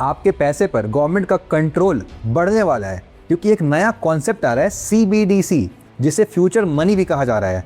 आपके पैसे पर गवर्नमेंट का कंट्रोल बढ़ने वाला है, क्योंकि एक नया कॉन्सेप्ट आ रहा है CBDC, जिसे फ्यूचर मनी भी कहा जा रहा है।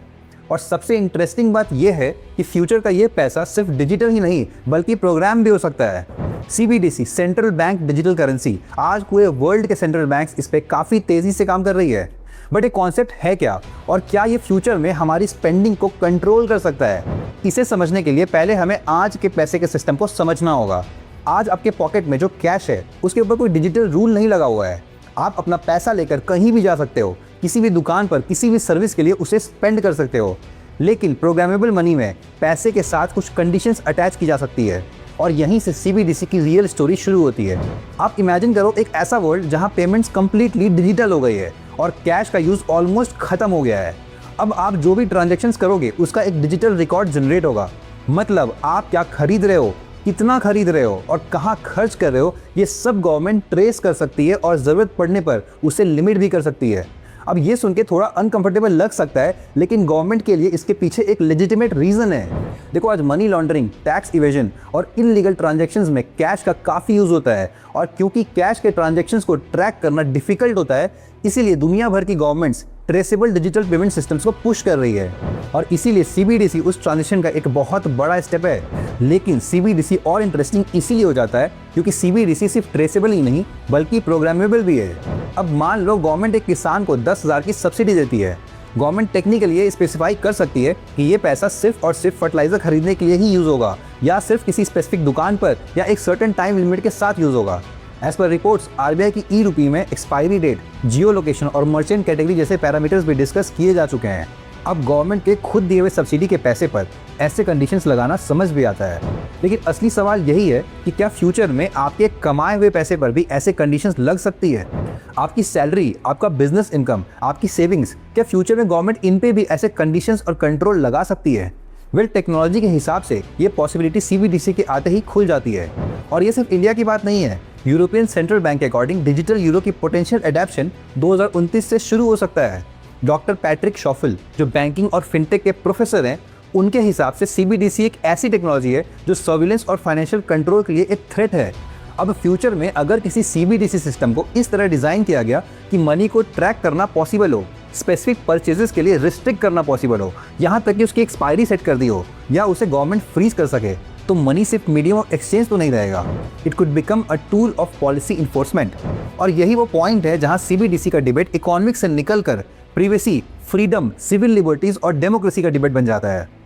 और सबसे इंटरेस्टिंग बात यह है कि फ्यूचर का ये पैसा सिर्फ डिजिटल ही नहीं बल्कि प्रोग्राम भी हो सकता है। CBDC central bank digital currency, आज पूरे वर्ल्ड के सेंट्रल बैंक्स इस पे काफ़ी तेज़ी से काम कर रही है। बट ये कॉन्सेप्ट है क्या, और क्या ये फ्यूचर में हमारी स्पेंडिंग को कंट्रोल कर सकता है? इसे समझने के लिए पहले हमें आज के पैसे के सिस्टम को समझना होगा। आज आपके पॉकेट में जो कैश है उसके ऊपर कोई डिजिटल रूल नहीं लगा हुआ है। आप अपना पैसा लेकर कहीं भी जा सकते हो, किसी भी दुकान पर किसी भी सर्विस के लिए उसे स्पेंड कर सकते हो। लेकिन प्रोग्रामेबल मनी में पैसे के साथ कुछ कंडीशंस अटैच की जा सकती है, और यहीं से CBDC की रियल स्टोरी शुरू होती है। आप इमेजिन करो एक ऐसा वर्ल्ड जहां पेमेंट्स कंप्लीटली डिजिटल हो गई है और कैश का यूज़ ऑलमोस्ट खत्म हो गया है। अब आप जो भी ट्रांजैक्शंस करोगे उसका एक डिजिटल रिकॉर्ड जनरेट होगा। मतलब आप क्या खरीद रहे हो, कितना खरीद रहे हो और कहाँ खर्च कर रहे हो, ये सब गवर्नमेंट ट्रेस कर सकती है और ज़रूरत पड़ने पर उसे लिमिट भी कर सकती है। अब ये सुन के थोड़ा अनकंफर्टेबल लग सकता है, लेकिन गवर्नमेंट के लिए इसके पीछे एक लेजिटिमेट रीज़न है। देखो, आज मनी लॉन्ड्रिंग, टैक्स इवेजन और इनलीगल ट्रांजैक्शंस में कैश का काफ़ी यूज़ होता है, और क्योंकि कैश के ट्रांजैक्शंस को ट्रैक करना डिफिकल्ट होता है, इसीलिए दुनिया भर की governments traceable digital payment systems को पुश कर रही है, और इसीलिए CBDC उस ट्रांजिशन का एक बहुत बड़ा स्टेप है। लेकिन CBDC और इंटरेस्टिंग इसीलिए हो जाता है क्योंकि CBDC सिर्फ ट्रेसेबल ही नहीं बल्कि प्रोग्रामेबल भी है। अब मान लो गवर्नमेंट एक किसान को 10,000 की सब्सिडी देती है। गवर्नमेंट टेक्निकली ये स्पेसिफाई कर सकती है कि ये पैसा सिर्फ और सिर्फ फर्टिलाइजर खरीदने के लिए ही यूज़ होगा, या सिर्फ किसी स्पेसिफिक दुकान पर या एक सर्टेन टाइम लिमिट के साथ यूज़ होगा। एज पर रिपोर्ट्स, RBI की ई-रूपी में एक्सपायरी डेट, जियो लोकेशन और मर्चेंट कैटेगरी जैसे पैरामीटर्स भी डिस्कस किए जा चुके हैं। अब गवर्नमेंट के खुद दिए हुए सब्सिडी के पैसे पर ऐसे कंडीशंस लगाना समझ भी आता है। लेकिन असली सवाल यही है कि क्या फ्यूचर में आपके कमाए हुए पैसे पर भी ऐसे कंडीशंस लग सकती है? आपकी सैलरी, आपका बिजनेस इनकम, आपकी सेविंग्स, क्या फ्यूचर में गवर्नमेंट इन पे भी ऐसे कंडीशंस और कंट्रोल लगा सकती है? वेल, टेक्नोलॉजी के हिसाब से ये पॉसिबिलिटी CBDC के आते ही खुल जाती है। और ये सिर्फ इंडिया की बात नहीं है। यूरोपियन सेंट्रल बैंक के अकॉर्डिंग डिजिटल यूरो की पोटेंशियल एडेप्शन 2029 से शुरू हो सकता है। डॉक्टर पैट्रिक शॉफिल, जो बैंकिंग और फिनटेक के प्रोफेसर हैं, उनके हिसाब से CBDC एक ऐसी टेक्नोलॉजी है जो सर्विलेंस और फाइनेंशियल कंट्रोल के लिए एक थ्रेट है। अब फ्यूचर में अगर किसी CBDC सिस्टम को इस तरह डिज़ाइन किया गया कि मनी को ट्रैक करना पॉसिबल हो, स्पेसिफिक परचेजेस के लिए रिस्ट्रिक्ट करना पॉसिबल हो, यहाँ तक कि उसकी एक्सपायरी सेट कर दी हो, या उसे गवर्नमेंट फ्रीज कर सके, तो मनी सिर्फ मीडियम ऑफ एक्सचेंज तो नहीं रहेगा। It could become a tool of policy enforcement. और यही वो पॉइंट है जहाँ CBDC का डिबेट इकोनॉमिक्स से निकल कर प्रिवेसी, फ्रीडम, सिविल लिबर्टीज और डेमोक्रेसी का डिबेट बन जाता है।